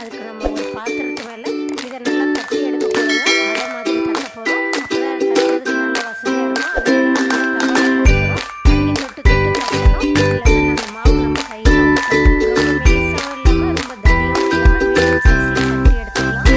அதுக்கு நம்ம ஒரு பாத்திரத்து மேலே இதை நல்லா தட்டி எடுக்க போகிறோங்க. அடை மாதிரி தட்ட போகிறோம். அப்போ தான் தட்டுறதுக்கு நல்ல வசதியாக இருக்கும். அதை தவாவில் போட்டுக்கிறோம். தண்ணி தொட்டு தொட்டு தட்டணும். இல்லைன்னா அந்த மாவு நம்ம கையில் ரொம்ப மெலிசாகவும் இல்லாமல் ரொம்ப தனியாகவும் இல்லாமல் மீடியம் சைஸில் தட்டி எடுத்துக்கலாம்.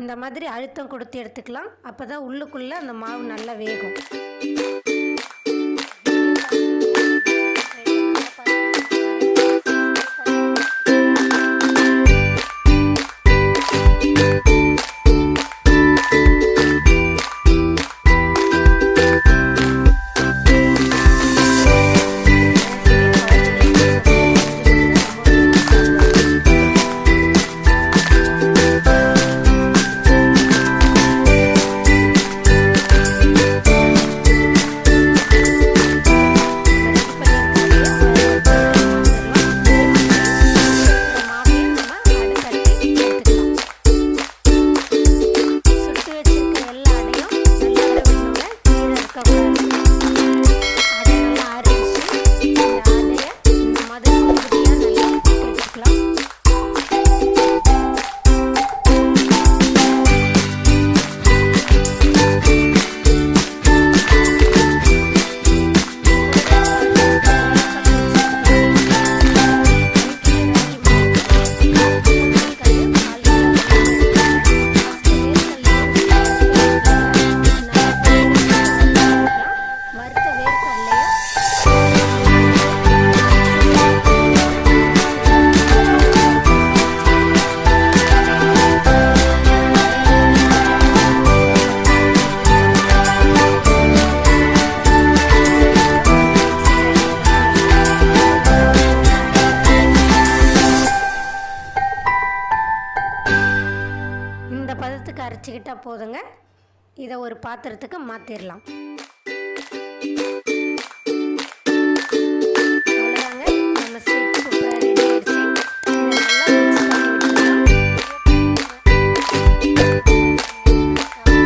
இந்த மாதிரி அழுத்தம் கொடுத்து எடுத்துக்கலாம். அப்போ தான் உள்ளுக்குள்ளே அந்த மாவு நல்லா வேகும். அரைச்சிக்கிட்டா போதுங்க. இதை ஒரு பாத்திரத்துக்கு மாற்றிடலாம். அவ்வளோதாங்க, நம்ம ஸ்வீட் சூப்பராக ரெடி ஆகிடுச்சு. இதை நல்லா மிக்ஸ் பண்ணி விட்டுக்கலாம்.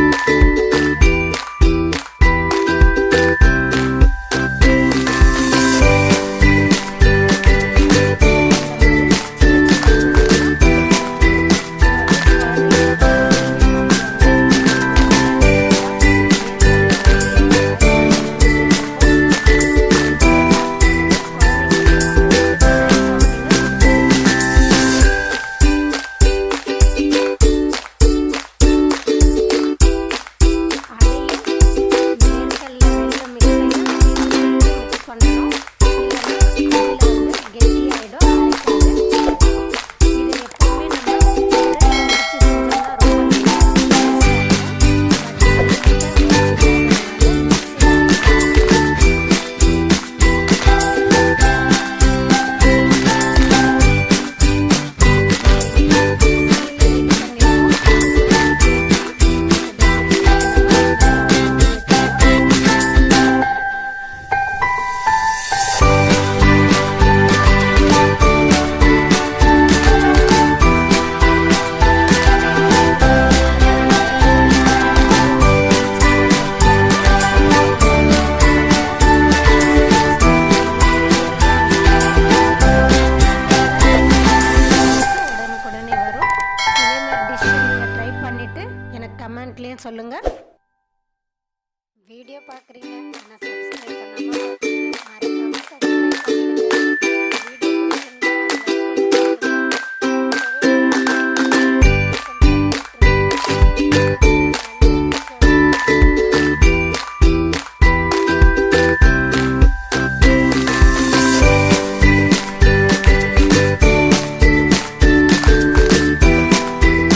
அதையும் சொல்லுங்கள். வீடியோ பார்க்குறீங்க ஆனால் சப்ஸ்கிரைப் பண்ணாமல்